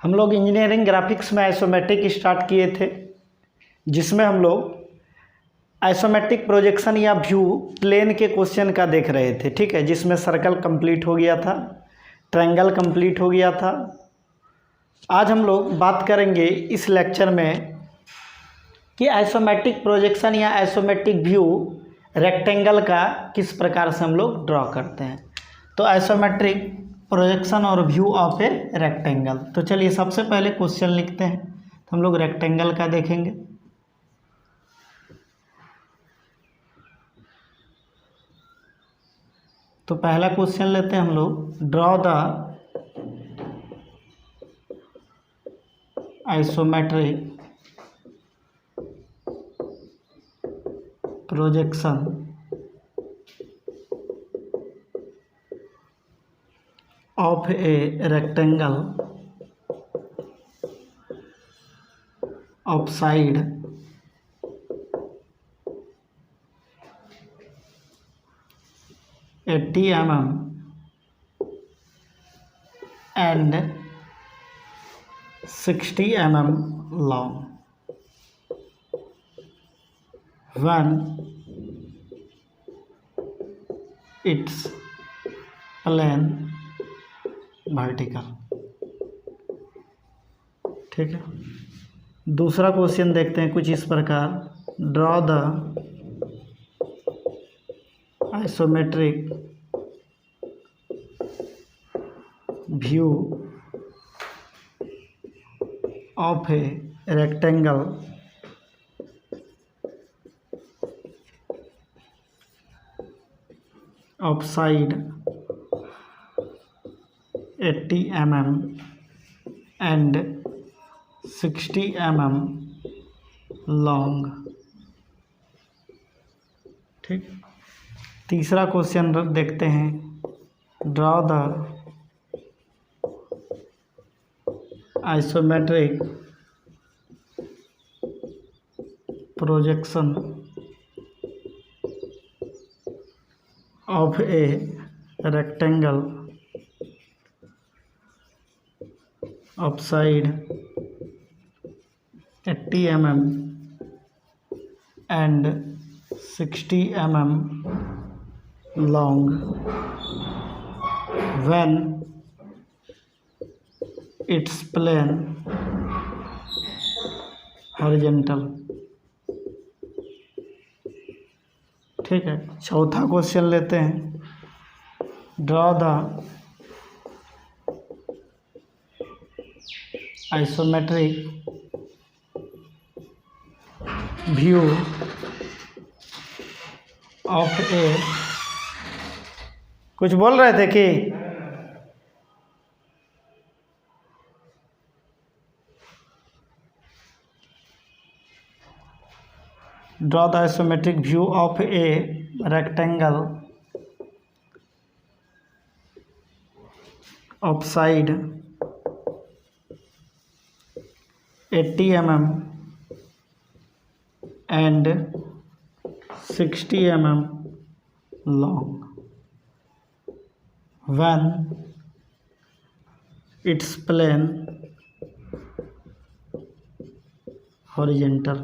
हम लोग engineering graphics में आइसोमेट्रिक स्टार्ट किए थे, जिसमें हम लोग आइसोमेट्रिक प्रोजेक्शन या व्यू प्लेन के क्वेश्चन का देख रहे थे। ठीक है, जिसमें सर्कल कंप्लीट हो गया था, ट्रायंगल कंप्लीट हो गया था। आज हम लोग बात करेंगे इस लेक्चर में कि आइसोमेट्रिक प्रोजेक्शन या आइसोमेट्रिक व्यू रेक्टेंगल का किस प्रकार से हम लोग ड्रॉ करते हैं। तो आइसोमेट्रिक प्रोजेक्शन और व्यू ऑफ ए रेक्टेंगल। तो चलिए सबसे पहले क्वेश्चन लिखते हैं। तो हम लोग रेक्टेंगल का देखेंगे। तो पहला क्वेश्चन लेते हैं हम लोग, draw the isometric projection of a rectangle of side 80 mm and 60 mm long when its plane vertical. ठीक है, दूसरा क्वेश्चन देखते हैं कुछ इस प्रकार, draw the isometric view of a rectangle of side 80 mm and 60 mm long। ठीक, तीसरा क्वेश्चन देखते हैं, draw the isometric projection of a rectangle of side 80 mm and 60 mm long when its plane horizontal। ठीक है, चौथा question लेते हैं, draw the isometric view of a, कुछ बोल रहे थे कि draw the isometric view of a rectangle of side 80 mm and 60 mm long when its plane horizontal।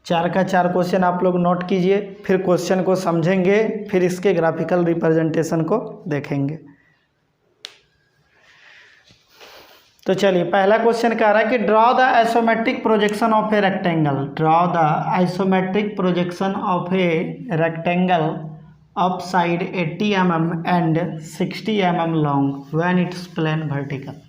चार का चार क्वेश्चन आप लोग नोट कीजिए, फिर क्वेश्चन को समझेंगे, फिर इसके ग्राफिकल रिप्रेजेंटेशन को देखेंगे। तो चलिए पहला क्वेश्चन कह रहा है कि draw the isometric projection of a rectangle. Draw the isometric projection of a rectangle of side 80 mm and 60 mm long when it's plane vertical.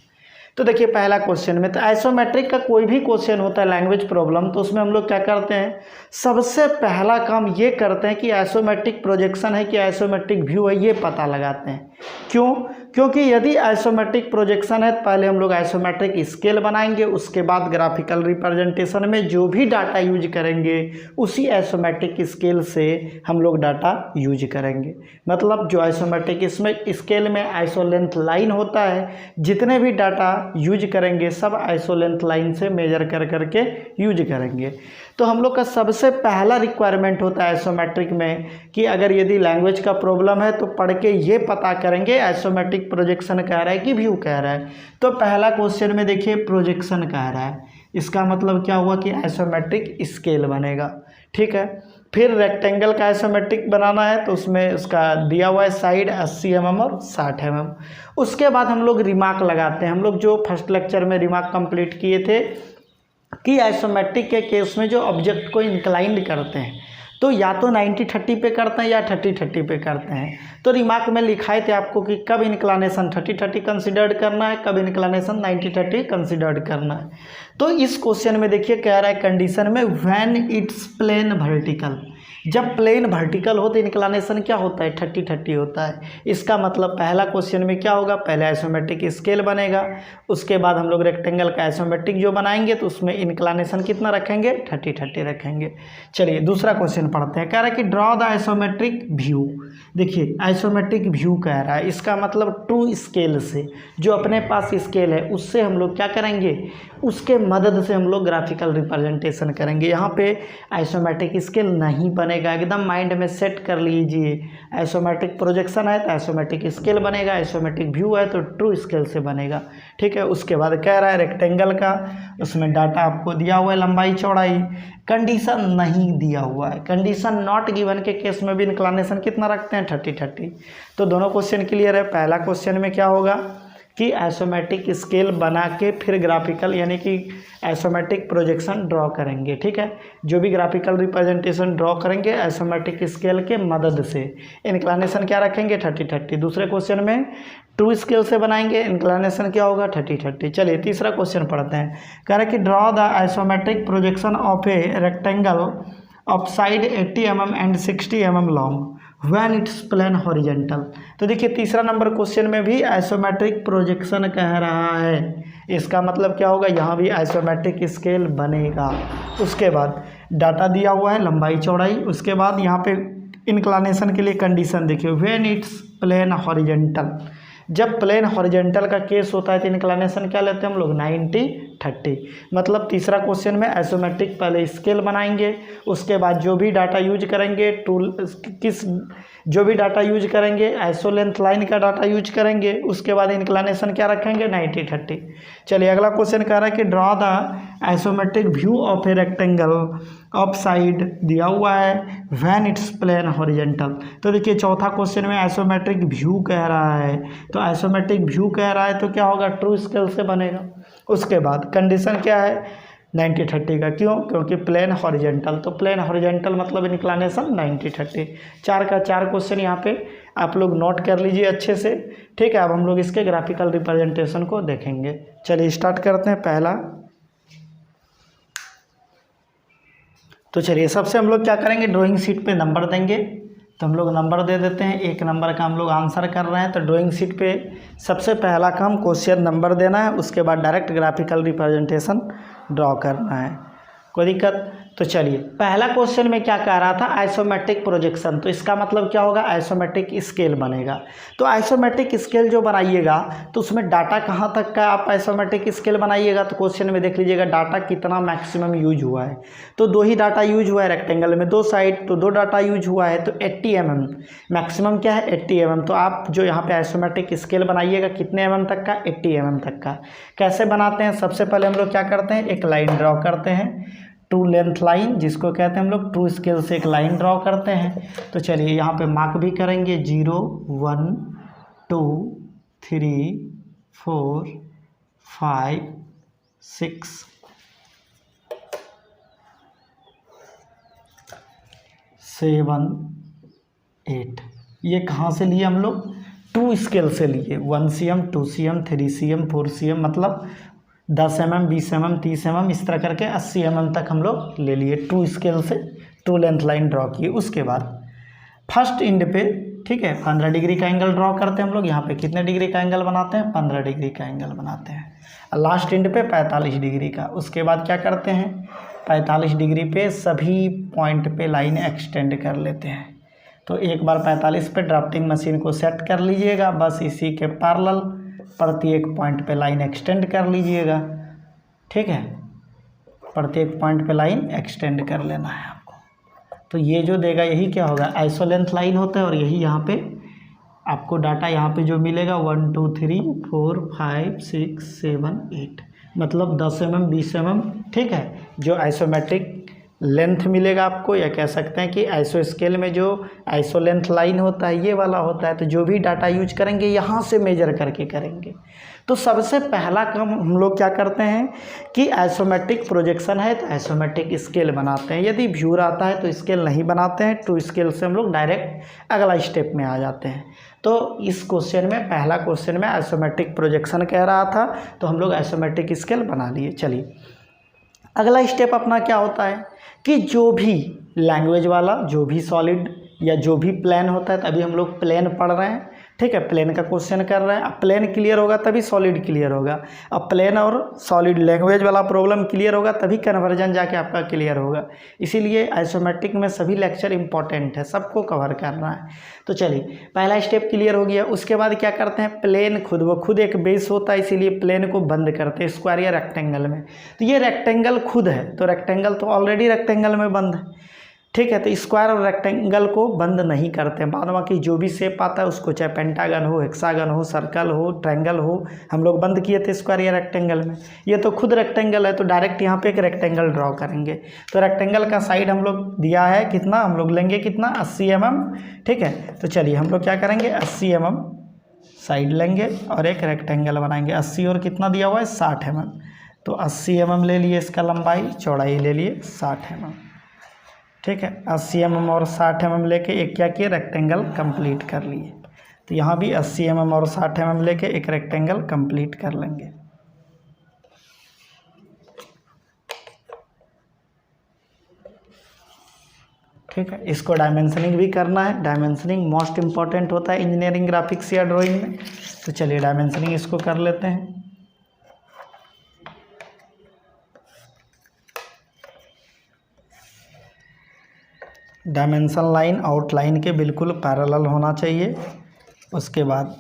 तो देखिए पहला क्वेश्चन में, तो आइसोमेट्रिक का कोई भी क्वेश्चन होता है लैंग्वेज प्रॉब्लम, तो उसमें हम लोग क्या करते हैं, सबसे पहला काम ये करते हैं कि आइसोमेट्रिक प्रोजेक्शन है कि आइसोमेट्रिक व्यू है, ये पता लगाते हैं। क्यों? क्योंकि यदि आइसोमेट्रिक प्रोजेक्शन है तो पहले हम लोग आइसोमेट्रिक स्केल बनाएंगे, उसके बाद ग्राफिकल रिप्रेजेंटेशन में जो भी डाटा यूज करेंगे उसी आइसोमेट्रिक स्केल से हम लोग डाटा यूज करेंगे। मतलब जो आइसोमेट्रिक इसमें स्केल में आइसोलेंथ लाइन होता है, जितने भी डाटा यूज करेंगे सब आइसोलेंथ लाइन से मेजर कर करके यूज करेंगे। तो हम लोग का सबसे पहला रिक्वायरमेंट होता है आइसोमेट्रिक में कि अगर यदि लैंग्वेज का प्रॉब्लम है तो पढ़ के ये पता करेंगे आइसोमेट्रिक आइसोमेट्रिक प्रोजेक्शन कह रहा है कि व्यू कह रहा है? तो पहला क्वेश्चन में देखिए प्रोजेक्शन कह रहा है, इसका मतलब क्या हुआ कि आइसोमेट्रिक स्केल बनेगा। ठीक है, फिर रेक्टेंगल का आइसोमेट्रिक बनाना है तो उसमें उसका दिया हुआ है साइड 80 mm और 60 mm। उसके बाद हम लोग रिमार्क लगाते हैं। हम लोग जो फर्स्ट लेक्चर में रिमार्क कंप्लीट किए थे कि आइसोमेट्रिक के केस में जो ऑब्जेक्ट को इंक्लाइंड करते हैं तो या तो 90-30 पे करते हैं या 30-30 पे करते हैं। तो रिमार्क में लिखाए थे आपको कि कब इंक्लानेशन 30-30 कंसिडर्ड करना है, कब इंक्लानेशन 90-30 कंसिडर्ड करना है। तो इस क्वेश्चन में देखिए कह रहा है कंडीशन में व्हेन इट्स प्लेन वर्टिकल, जब प्लेन वर्टिकल हो तो इंक्लानेशन क्या होता है 30-30 होता है। इसका मतलब पहला क्वेश्चन में क्या होगा, पहले आइसोमेट्रिक स्केल बनेगा, उसके बाद हम लोग रेक्टेंगल का आइसोमेट्रिक जो बनाएंगे तो उसमें इंक्लानेशन कितना रखेंगे 30-30 रखेंगे। चलिए दूसरा क्वेश्चन पढ़ते हैं। कह रहा है कि ड्रॉ द आइसोमेट्रिक व्यू। देखिए आइसोमेट्रिक व्यू कह रहा है, इसका मतलब टू स्केल से, जो अपने पास स्केल है उससे हम लोग क्या करेंगे, उसके मदद से हम लोग ग्राफिकल रिप्रेजेंटेशन करेंगे। यहाँ पे आइसोमेट्रिक स्केल नहीं बनेगा, एकदम माइंड में सेट कर लीजिए। आइसोमेट्रिक प्रोजेक्शन है तो आइसोमेट्रिक स्केल बनेगा, आइसोमेट्रिक व्यू है तो ट्रू स्केल से बनेगा। ठीक है, उसके बाद कह रहा है रेक्टेंगल का, उसमें डाटा आपको दिया हुआ है लंबाई चौड़ाई, कंडीशन नहीं दिया हुआ है। कंडीशन नॉट गिवन के केस में भी इंक्लानेशन कितना रखते हैं 30-30। तो दोनों क्वेश्चन क्लियर है। पहला क्वेश्चन में क्या होगा कि आइसोमेट्रिक स्केल बना के फिर ग्राफिकल यानी कि आइसोमेट्रिक प्रोजेक्शन ड्रॉ करेंगे। ठीक है, जो भी ग्राफिकल रिप्रेजेंटेशन ड्रॉ करेंगे आइसोमेट्रिक स्केल के मदद से, इंक्लानेशन क्या रखेंगे 30-30। दूसरे क्वेश्चन में टू स्केल से बनाएंगे, इंक्लानेशन क्या होगा 30-30। चलिए तीसरा क्वेश्चन पढ़ते हैं। कह रहा है कि draw the isometric projection of a rectangle of side 80 mm and 60 mm long when it's plane horizontal. तो देखिए तीसरा नंबर क्वेश्चन में भी आइसोमेट्रिक प्रोजेक्शन कह रहा है, इसका मतलब क्या होगा, यहाँ भी आइसोमेट्रिक स्केल बनेगा। उसके बाद डाटा दिया हुआ है लंबाई चौड़ाई, उसके बाद यहाँ पे इंक्लानेशन के लिए कंडीशन देखिए व्हेन इट्स प्लेन हॉरिजेंटल। जब प्लेन हॉरिजेंटल का केस होता है तो इंक्लानेशन क्या लेते हैं हम लोग 90-30। मतलब तीसरा क्वेश्चन में आइसोमेट्रिक पहले स्केल बनाएंगे, उसके बाद जो भी डाटा यूज करेंगे जो भी डाटा यूज करेंगे आइसो लेंथ लाइन का डाटा यूज करेंगे, उसके बाद इंक्लानेशन क्या रखेंगे 90-30। चलिए अगला क्वेश्चन कह रहा है कि draw the isometric view of a rectangle of side दिया हुआ है व्हेन इट्स प्लेन हॉरिजेंटल। तो देखिए चौथा क्वेश्चन में आइसोमेट्रिक व्यू कह रहा है, तो आइसोमेट्रिक व्यू कह रहा है तो क्या होगा ट्रू स्केल से बनेगा। उसके बाद कंडीशन क्या है 90-30 का, क्यों, क्योंकि प्लेन हॉरिजेंटल, तो प्लेन हॉरिजेंटल मतलब इंक्लानेशन 90-30। 4 का 4 क्वेश्चन यहाँ पे आप लोग नोट कर लीजिए अच्छे से। ठीक है, अब हम लोग इसके ग्राफिकल रिप्रेजेंटेशन को देखेंगे। चलिए स्टार्ट करते हैं। पहला तो चलिए सबसे हम लोग क्या करेंगे, ड्राइंग शीट पे नंबर देंगे। तो हम लोग नंबर दे देते हैं, 1 नंबर का हम लोग आंसर कर रहे हैं। तो ड्राइंग शीट पे सबसे पहला काम क्वेश्चन नंबर देना है, उसके बाद डायरेक्ट ग्राफिकल रिप्रेजेंटेशन ड्रॉ करना है। कोई दिक्कत? तो चलिए पहला क्वेश्चन में क्या कह रहा था आइसोमेट्रिक प्रोजेक्शन, तो इसका मतलब क्या होगा आइसोमेट्रिक स्केल बनेगा। तो आइसोमेट्रिक स्केल जो बनाइएगा तो उसमें डाटा कहाँ तक का आप आइसोमेट्रिक स्केल बनाइएगा, तो क्वेश्चन में देख लीजिएगा डाटा कितना मैक्सिमम यूज हुआ है। तो 2 ही डाटा यूज हुआ है रेक्टेंगल में, 2 साइड, तो 2 डाटा यूज हुआ है, तो 80 mm मैक्सिमम क्या है 80 mm। तो आप जो यहाँ पे आइसोमेट्रिक स्केल बनाइएगा कितने mm तक का 80 mm तक का। कैसे बनाते हैं, सबसे पहले हम लोग क्या करते हैं, एक लाइन ड्रॉ करते हैं, टू लेंथ लाइन जिसको कहते हैं हम लोग, टू स्केल से एक लाइन ड्रॉ करते हैं। तो चलिए यहाँ पे मार्क भी करेंगे 0 1 2 3 4 5 6 7 8। ये कहाँ से लिए हम लोग, टू स्केल से लिए, 1 cm 2 cm 3 cm 4 cm, मतलब 10 mm 20 mm 30 mm इस तरह करके 80 mm तक हम लोग ले लिए, टू स्केल से टू लेंथ लाइन ड्रॉ किए। उसके बाद फर्स्ट एंड पे ठीक है 15 डिग्री का एंगल ड्रॉ करते हैं हम लोग। यहाँ पे कितने डिग्री का एंगल बनाते हैं, 15 डिग्री का एंगल बनाते हैं। लास्ट एंड पे 45 डिग्री का। उसके बाद क्या करते हैं, 45 डिग्री पे सभी पॉइंट पे लाइन एक्सटेंड कर लेते हैं। तो एक बार 45 पे ड्राफ्टिंग मशीन को सेट कर लीजिएगा, बस इसी के पैरेलल प्रत्येक पॉइंट पे लाइन एक्सटेंड कर लीजिएगा। ठीक है, प्रत्येक पॉइंट पे लाइन एक्सटेंड कर लेना है आपको। तो ये जो देगा यही क्या होगा आइसो लेंथ लाइन होता है, और यही यहाँ पे आपको डाटा यहाँ पे जो मिलेगा 1 2 3 4 5 6 7 8 मतलब 10 mm 20 mm, ठीक है, जो आइसोमेट्रिक लेंथ मिलेगा आपको, या कह सकते हैं कि आइसो स्केल में जो आइसो लेंथ लाइन होता है ये वाला होता है। तो जो भी डाटा यूज करेंगे यहाँ से मेजर करके करेंगे। तो सबसे पहला काम हम लोग क्या करते हैं कि आइसोमेट्रिक प्रोजेक्शन है तो आइसोमेट्रिक स्केल बनाते हैं। यदि व्यूअर आता है तो स्केल नहीं बनाते हैं, टू स्केल से हम लोग डायरेक्ट अगला स्टेप में आ जाते हैं। तो इस क्वेश्चन में, पहला क्वेश्चन में आइसोमेट्रिक प्रोजेक्शन कह रहा था, तो हम लोग आइसोमेट्रिक स्केल बना लिए। चलिए अगला स्टेप अपना क्या होता है कि जो भी लैंग्वेज वाला, जो भी सॉलिड या जो भी प्लेन होता है, तभी हम लोग प्लेन पढ़ रहे हैं, ठीक है, प्लेन का क्वेश्चन कर रहे हैं। अब प्लेन क्लियर होगा तभी सॉलिड क्लियर होगा। अब प्लेन और सॉलिड लैंग्वेज वाला प्रॉब्लम क्लियर होगा तभी कन्वर्जन जाके आपका क्लियर होगा। इसीलिए आइसोमेट्रिक में सभी लेक्चर इंपॉर्टेंट है, सबको कवर करना है। तो चलिए पहला स्टेप क्लियर हो गया। उसके बाद क्या करते हैं, प्लेन खुद व खुद एक बेस होता है, इसीलिए प्लेन को बंद करते हैं स्क्वायर या रेक्टेंगल में। तो ये रेक्टेंगल खुद है, तो रेक्टेंगल तो ऑलरेडी रेक्टेंगल में बंद है, ठीक है। तो स्क्वायर और रेक्टेंगल को बंद नहीं करते हैं, बाद बाकी जो भी शेप आता है उसको, चाहे पेंटागन हो, हेक्सागन हो, सर्कल हो, ट्रायंगल हो, हम लोग बंद किए थे स्क्वायर या रेक्टेंगल में। ये तो खुद रेक्टेंगल है, तो डायरेक्ट यहाँ पे एक रेक्टेंगल ड्रॉ करेंगे। तो रेक्टेंगल का साइड हम लोग दिया है कितना, हम लोग लेंगे कितना 80 mm, ठीक है। तो चलिए हम लोग क्या करेंगे 80 mm साइड लेंगे और एक रेक्टेंगल बनाएंगे। 80 और कितना दिया हुआ है 60 mm, तो 80 mm ले लिए इसका लंबाई, चौड़ाई ले लिए 60 mm, ठीक है। 80 mm और 60 mm लेके एक क्या किए, रेक्टेंगल कंप्लीट कर लिए। तो यहाँ भी 80 mm और 60 mm लेके एक रेक्टेंगल कंप्लीट कर लेंगे। ठीक है, इसको डायमेंशनिंग भी करना है। डायमेंशनिंग मोस्ट इम्पॉर्टेंट होता है इंजीनियरिंग ग्राफिक्स या ड्राइंग में। तो चलिए डायमेंशनिंग इसको कर लेते हैं। डायमेंशन लाइन आउटलाइन के बिल्कुल पैरेलल होना चाहिए। उसके बाद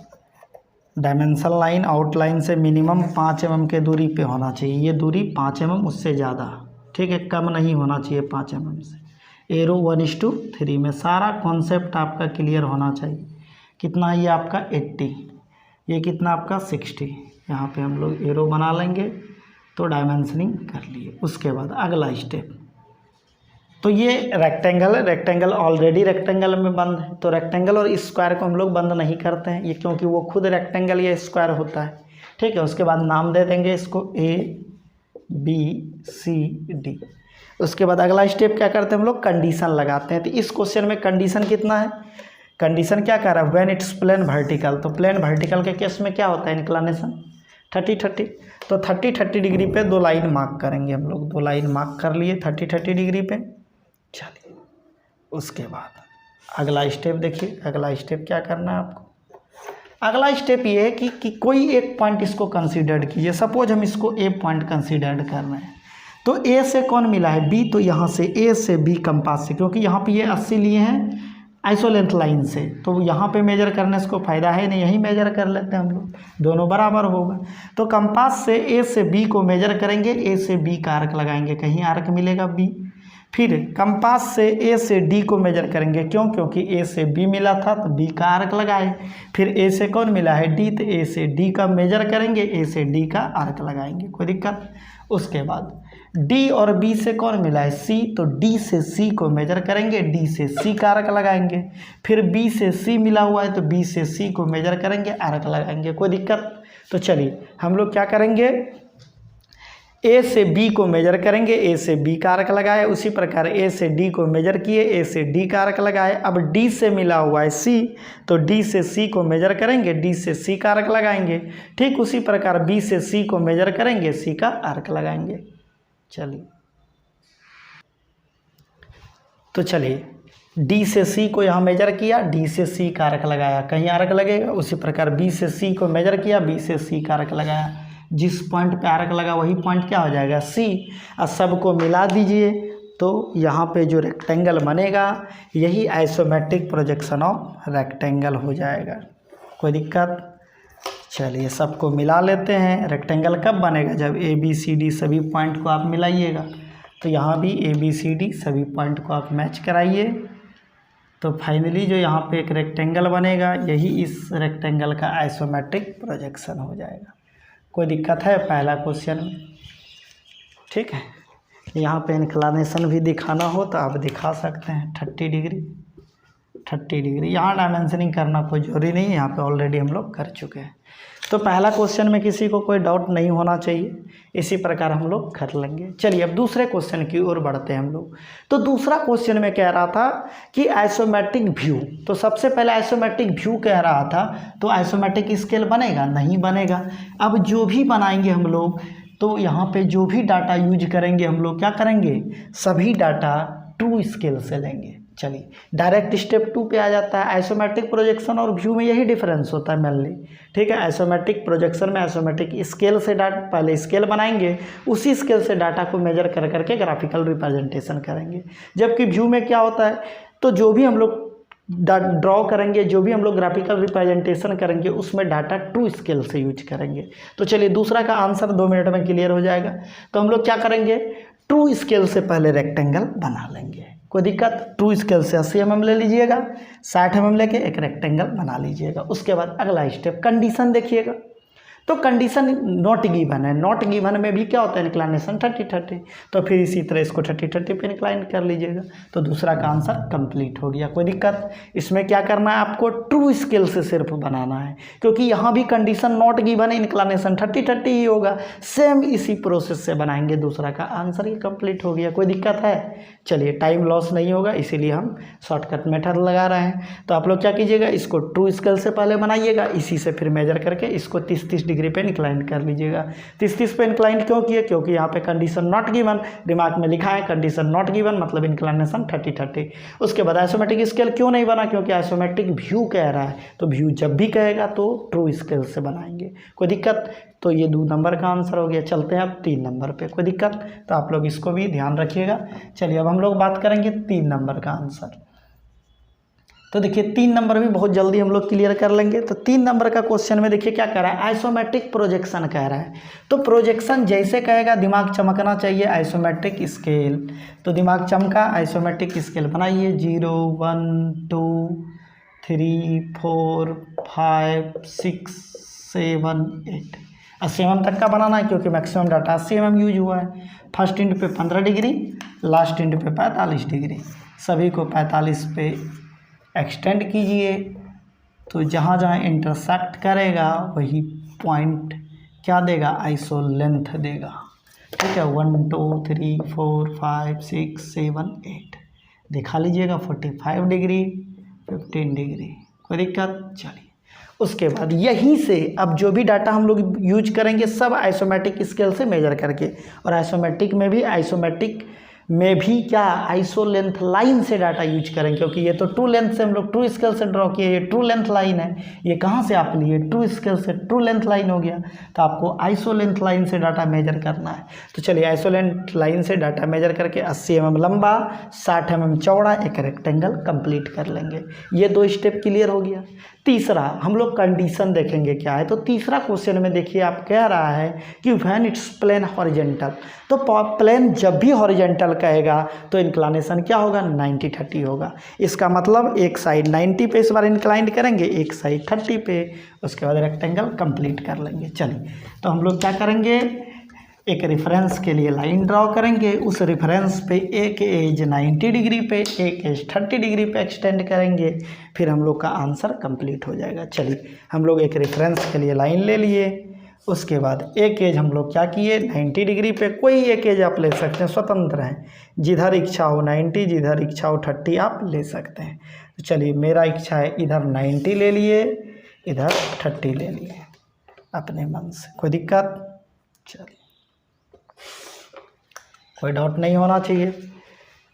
डायमेंशन लाइन आउटलाइन से मिनिमम 5 mm के दूरी पे होना चाहिए। ये दूरी 5 mm, उससे ज़्यादा, ठीक है, कम नहीं होना चाहिए 5 mm से। एरो 1:3 में सारा कॉन्सेप्ट आपका क्लियर होना चाहिए। कितना ये आपका 80, ये कितना आपका 60। यहाँ पे हम लोग एरो बना लेंगे। तो डायमेंशनिंग कर लिए। उसके बाद अगला स्टेप, तो ये रेक्टेंगल ऑलरेडी रेक्टेंगल में बंद है, तो रेक्टेंगल और स्क्वायर को हम लोग बंद नहीं करते हैं ये, क्योंकि वो खुद रेक्टेंगल या स्क्वायर होता है, ठीक है। उसके बाद नाम दे देंगे इसको ABCD। उसके बाद अगला स्टेप क्या करते हैं हम लोग, कंडीशन लगाते हैं। तो इस क्वेश्चन में कंडीशन कितना है, कंडीशन क्या कर रहा है, व्हेन इट्स प्लेन वर्टिकल। तो प्लेन वर्टिकल के केस में क्या होता है, इंक्लिनेशन 30-30। तो 30-30 डिग्री पे 2 लाइन मार्क करेंगे हम लोग। 2 लाइन मार्क कर लिए 30-30 डिग्री पे। चलिए उसके बाद अगला स्टेप देखिए। अगला स्टेप क्या करना है आपको, अगला स्टेप ये है कि कोई एक पॉइंट इसको कंसीडर कीजिए। सपोज हम इसको ए पॉइंट कंसीडर कर रहे हैं, तो ए से कौन मिला है, बी। तो यहाँ से ए से बी कंपास से, क्योंकि यहाँ पे ये 80 लिए हैं आइसोलेंथ लाइन से, तो यहाँ पे मेजर करने से कोई फ़ायदा है नहीं, यहीं मेजर कर लेते हैं हम लोग, दोनों बराबर होगा। तो कंपास से ए से बी को मेजर करेंगे, ए से बी का आर्क लगाएंगे, कहीं आर्क मिलेगा बी। फिर कंपास से ए से डी को मेजर करेंगे, क्यों, क्योंकि ए से बी मिला था तो बी का आर्क लगाए। फिर ए से कौन मिला है, डी, तो ए से डी का मेजर करेंगे, ए से डी का आर्क लगाएंगे, कोई दिक्कत। उसके बाद डी और बी से कौन मिला है, सी, तो डी से सी को मेजर करेंगे, डी से सी का आर्क लगाएंगे। फिर बी से सी मिला हुआ है तो बी से सी को मेजर करेंगे, आर्क लगाएंगे, कोई दिक्कत। तो चलिए हम लोग क्या करेंगे, ए से बी को मेजर करेंगे, ए से बी का आर्क लगाए। उसी प्रकार ए से डी को मेजर किए, ए से डी का आर्क लगाए। अब डी से मिला हुआ है सी, तो डी से सी को मेजर करेंगे, डी से सी का आर्क लगाएंगे। ठीक उसी प्रकार बी से सी को मेजर करेंगे, सी का आर्क लगाएंगे। चलिए तो चलिए डी से सी को यहाँ मेजर किया, डी से सी का आर्क लगाया, कहीं आर्क लगेगा। उसी प्रकार बी से सी को मेजर किया, बी से सी का आर्क लगाया। जिस पॉइंट पे आर्क लगा वही पॉइंट क्या हो जाएगा, सी। और सबको मिला दीजिए तो यहाँ पे जो रेक्टेंगल बनेगा यही आइसोमेट्रिक प्रोजेक्शन ऑफ रेक्टेंगल हो जाएगा, कोई दिक्कत। चलिए सबको मिला लेते हैं। रेक्टेंगल कब बनेगा, जब ए बी सी डी सभी पॉइंट को आप मिलाइएगा। तो यहाँ भी ए बी सी डी सभी पॉइंट को आप मैच कराइए, तो फाइनली जो यहाँ पे एक रेक्टेंगल बनेगा, यही इस रेक्टेंगल का आइसोमेट्रिक प्रोजेक्शन हो जाएगा। कोई दिक्कत है पहला क्वेश्चन में? ठीक है, यहाँ पे इंक्लिनेशन भी दिखाना हो तो आप दिखा सकते हैं 30 डिग्री। यहाँ डायमेंशनिंग करना कोई ज़रूरी नहीं है, यहाँ पे ऑलरेडी हम लोग कर चुके हैं। तो पहला क्वेश्चन में किसी को कोई डाउट नहीं होना चाहिए, इसी प्रकार हम लोग कर लेंगे। चलिए अब दूसरे क्वेश्चन की ओर बढ़ते हैं हम लोग। तो दूसरा क्वेश्चन में कह रहा था कि आइसोमेट्रिक व्यू, तो सबसे पहले आइसोमेट्रिक व्यू कह रहा था, तो आइसोमेट्रिक स्केल बनेगा? नहीं बनेगा। अब जो भी बनाएंगे हम लोग, तो यहाँ पे जो भी डाटा यूज करेंगे हम लोग क्या करेंगे, सभी डाटा ट्रू स्केल से लेंगे। चलिए डायरेक्ट स्टेप 2 पे आ जाता है। आइसोमेट्रिक प्रोजेक्शन और व्यू में यही डिफरेंस होता है मेनली। ठीक है, आइसोमेट्रिक प्रोजेक्शन में आइसोमेट्रिक स्केल से डाटा पहले स्केल बनाएंगे, उसी स्केल से डाटा को मेजर कर करके ग्राफिकल रिप्रेजेंटेशन करेंगे। जबकि व्यू में क्या होता है, तो जो भी हम लोग ड्रॉ करेंगे, जो भी हम लोग ग्राफिकल रिप्रेजेंटेशन करेंगे, उसमें डाटा ट्रू स्केल से यूज करेंगे। तो चलिए दूसरा का आंसर 2 मिनट में क्लियर हो जाएगा। तो हम लोग क्या करेंगे, ट्रू स्केल से पहले रेक्टेंगल बना लेंगे। कोई दिक्कत? ट्रू स्केल से 80 mm ले लीजिएगा, 60 mm लेके एक रेक्टेंगल बना लीजिएगा। उसके बाद अगला स्टेप कंडीशन देखिएगा। तो कंडीशन नॉट गिवन है, नॉट गिवन में भी क्या होता है, इंक्लिनेशन 30-30। तो फिर इसी तरह इसको 30-30 पे इंक्लाइन कर लीजिएगा। तो दूसरा का आंसर कंप्लीट हो गया। कोई दिक्कत? इसमें क्या करना है, आपको ट्रू स्केल से सिर्फ बनाना है, क्योंकि यहाँ भी कंडीशन नॉट गिवन है, इंक्लिनेशन 30-30 ही होगा। सेम इसी प्रोसेस से बनाएंगे, दूसरा का आंसर ही कंप्लीट हो गया। कोई दिक्कत है? चलिए टाइम लॉस नहीं होगा, इसीलिए हम शॉर्टकट मेथड लगा रहे हैं। तो आप लोग क्या कीजिएगा, इसको ट्रू स्केल से पहले बनाइएगा, इसी से फिर मेजर करके इसको 30-30 डिग्री पे इंक्लाइन कर लीजिएगा। 30-30 पे इंक्लाइन क्यों किए, क्योंकि यहाँ पे कंडीशन नॉट गिवन, दिमाग में लिखा है कंडीशन नॉट गिवन मतलब इंक्लिनेशन 30-30। उसके बाद आइसोमेट्रिक स्केल क्यों नहीं बना, क्योंकि आइसोमेट्रिक व्यू कह रहा है, तो व्यू जब भी कहेगा तो ट्रू स्केल से बनाएंगे। कोई दिक्कत? तो ये 2 नंबर का आंसर हो गया। चलते हैं अब 3 नंबर पे। कोई दिक्कत? तो आप लोग इसको भी ध्यान रखिएगा। चलिए अब हम लोग बात करेंगे 3 नंबर का आंसर। तो देखिए 3 नंबर भी बहुत जल्दी हम लोग क्लियर कर लेंगे। तो 3 नंबर का क्वेश्चन में देखिए क्या कह रहा है, आइसोमेट्रिक प्रोजेक्शन कह रहा है। तो प्रोजेक्शन जैसे कहेगा दिमाग चमकना चाहिए, आइसोमेट्रिक स्केल। तो दिमाग चमका, आइसोमेट्रिक स्केल बनाइए। 0 1 2 3 4 5 6 7 8 80 mm तक का बनाना है, क्योंकि मैक्सिमम डाटा 80 mm यूज हुआ है। फर्स्ट इंड पे 15 डिग्री, लास्ट इंड पे 45 डिग्री, सभी को 45 पे एक्सटेंड कीजिए। तो जहाँ जहाँ इंटरसेक्ट करेगा वही पॉइंट क्या देगा, आइसो लेंथ देगा। ठीक है, 1 2 3 4 5 6 7 8 दिखा लीजिएगा। 45 डिग्री, 15 डिग्री। कोई दिक्कत? चलिए उसके बाद यहीं से अब जो भी डाटा हम लोग यूज करेंगे सब आइसोमेट्रिक स्केल से मेजर करके, और आइसोमेट्रिक में भी क्या, आइसो लेंथ लाइन से डाटा यूज करेंगे, क्योंकि ये तो ट्रू लेंथ से हम लोग ट्रू स्केल से ड्रॉ किए, ये ट्रू लेंथ लाइन है। ये कहाँ से आप लिए, ट्रू स्केल से, ट्रू लेंथ लाइन हो गया। तो आपको आइसो लेंथ लाइन से डाटा मेजर करना है। तो चलिए आइसो लेंथ लाइन से डाटा मेजर करके 80 mm लंबा, 60 mm चौड़ा एक रेक्टेंगल कंप्लीट कर लेंगे। ये 2 स्टेप क्लियर हो गया। तीसरा हम लोग कंडीशन देखेंगे क्या है। तो तीसरा क्वेश्चन में देखिए आप कह रहा है कि व्हेन इट्स प्लेन हॉरिजेंटल, तो प्लेन जब भी हॉरिजेंटल कहेगा तो इंक्लिनेशन क्या होगा, 90-30 होगा। इसका मतलब एक साइड 90 पे इस बार इंक्लाइंड करेंगे, एक साइड 30 पे, उसके बाद रेक्टेंगल कंप्लीट कर लेंगे। चलिए तो हम लोग क्या करेंगे, एक रेफरेंस के लिए लाइन ड्रॉ करेंगे, उस रेफरेंस पे एक एज 90 डिग्री पे, एक एज 30 डिग्री पे एक्सटेंड करेंगे, फिर हम लोग का आंसर कंप्लीट हो जाएगा। चलिए हम लोग एक रेफरेंस के लिए लाइन ले लिए, उसके बाद एक एज हम लोग क्या किए, 90 डिग्री पे, कोई एक एज आप ले सकते हैं, स्वतंत्र हैं, जिधर इच्छा हो 90, जिधर इच्छा हो 30 आप ले सकते हैं। तो चलिए मेरा इच्छा है इधर 90 ले लिए, इधर 30 ले लिए अपने मन से। कोई दिक्कत? चलिए कोई डाउट नहीं होना चाहिए।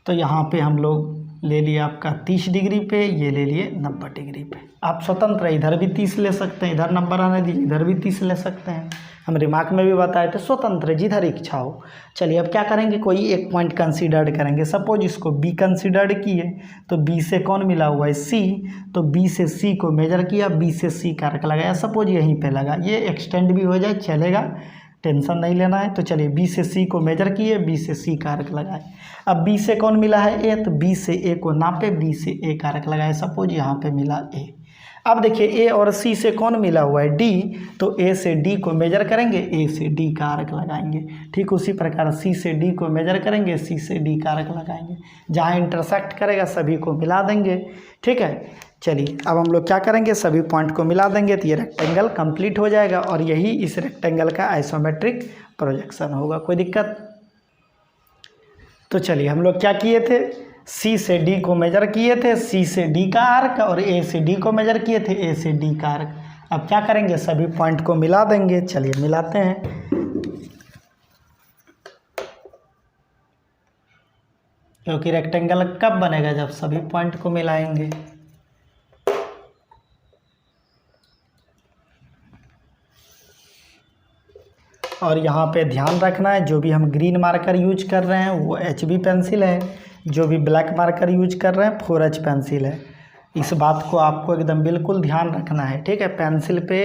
तो यहाँ पे हम लोग ले लिए आपका 30 डिग्री पे, ये ले लिए 90 डिग्री पे। आप स्वतंत्र है, इधर भी 30 ले सकते हैं, इधर नंबर आने दीजिए, इधर भी 30 ले सकते हैं। हम रिमार्क में भी बताए थे स्वतंत्र है, जिधर इच्छा हो। चलिए अब क्या करेंगे, कोई एक पॉइंट कंसीडर्ड करेंगे। सपोज इसको बी कंसीडर्ड किए, तो बी से कौन मिला हुआ है, सी। तो बी से सी को मेजर किया, बी से सी कारक लगाया, सपोज यहीं पे लगा, ये एक्सटेंड भी हो जाए चलेगा, टेंशन नहीं लेना है। तो चलिए बी से सी को मेजर किए, बी से सी कारक लगाए। अब बी से कौन मिला है ए, तो बी से ए को नापे, बी से ए कारक लगाए। सपोज यहाँ पे मिला ए। अब देखिए ए और सी से कौन मिला हुआ है डी, तो ए से डी को मेजर करेंगे, ए से डी कारक लगाएंगे। ठीक उसी प्रकार सी से डी को मेजर करेंगे, सी से डी कारक लगाएंगे। जहाँ इंटरसेक्ट करेगा सभी को मिला देंगे। ठीक है, चलिए अब हम लोग क्या करेंगे, सभी पॉइंट को मिला देंगे तो ये रेक्टेंगल कंप्लीट हो जाएगा और यही इस रेक्टेंगल का आइसोमेट्रिक प्रोजेक्शन होगा। कोई दिक्कत? तो चलिए हम लोग क्या किए थे, सी से डी को मेजर किए थे, सी से डी का आर्क, और ए से डी को मेजर किए थे, ए से डी का आर्क। अब क्या करेंगे, सभी पॉइंट को मिला देंगे। चलिए मिलाते हैं। क्योंकि रेक्टेंगल कब बनेगा, जब सभी पॉइंट को मिलाएंगे। और यहाँ पे ध्यान रखना है, जो भी हम ग्रीन मार्कर यूज कर रहे हैं वो HB पेंसिल है, जो भी ब्लैक मार्कर यूज कर रहे हैं 4H पेंसिल है। इस बात को आपको एकदम बिल्कुल ध्यान रखना है। ठीक है, पेंसिल पे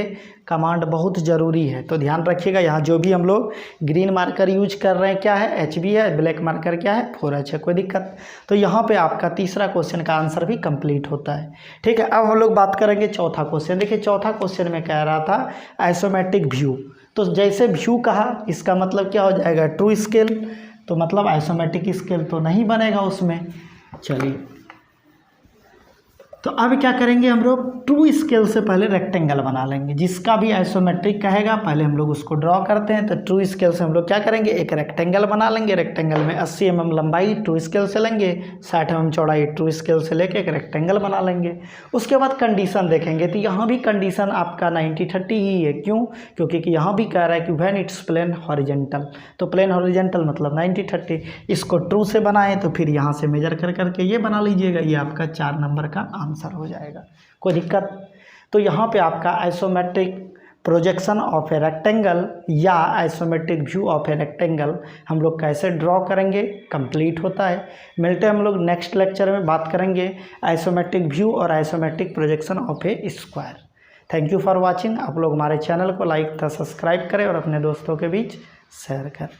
कमांड बहुत ज़रूरी है, तो ध्यान रखिएगा। यहाँ जो भी हम लोग ग्रीन मार्कर यूज कर रहे हैं क्या है, HB है, ब्लैक मार्कर क्या है, 4H है। कोई दिक्कत? तो यहाँ पे आपका तीसरा क्वेश्चन का आंसर भी कंप्लीट होता है। ठीक है, अब हम लोग बात करेंगे चौथा क्वेश्चन। देखिए चौथा क्वेश्चन में कह रहा था आइसोमेट्रिक व्यू। तो जैसे व्यू कहा, इसका मतलब क्या हो जाएगा, ट्रू स्केल। तो मतलब आइसोमेट्रिक स्केल तो नहीं बनेगा उसमें। चलिए तो अब क्या करेंगे, हम लोग ट्रू स्केल से पहले रेक्टेंगल बना लेंगे। जिसका भी आइसोमेट्रिक कहेगा पहले हम लोग उसको ड्रॉ करते हैं। तो ट्रू स्केल से हम लोग क्या करेंगे, एक रेक्टेंगल बना लेंगे। रेक्टेंगल में 80 mm लंबाई ट्रू स्केल से लेंगे, 60 mm चौड़ाई ट्रू स्केल से लेके एक रेक्टेंगल बना लेंगे। उसके बाद कंडीशन देखेंगे, तो यहाँ भी कंडीशन आपका 90-30 ही है। क्यों? क्योंकि यहाँ भी कह रहा है कि व्हेन इट्स प्लेन हॉरिजेंटल। तो प्लेन हॉरिजेंटल मतलब 90-30। इसको ट्रू से बनाएं तो फिर यहाँ से मेजर कर करके ये बना लीजिएगा। ये आपका 4 नंबर का आंसर हो जाएगा। कोई दिक्कत? तो यहाँ पे आपका isometric projection of a rectangle या isometric view of a rectangle हम लोग कैसे ड्रॉ करेंगे कंप्लीट होता है। मिलते हैं हम लोग नेक्स्ट लेक्चर में, बात करेंगे आइसोमेट्रिक व्यू और isometric projection of A square. Thank you for watching. आप लोग हमारे चैनल को लाइक तथा सब्सक्राइब करें और अपने दोस्तों के बीच शेयर करें।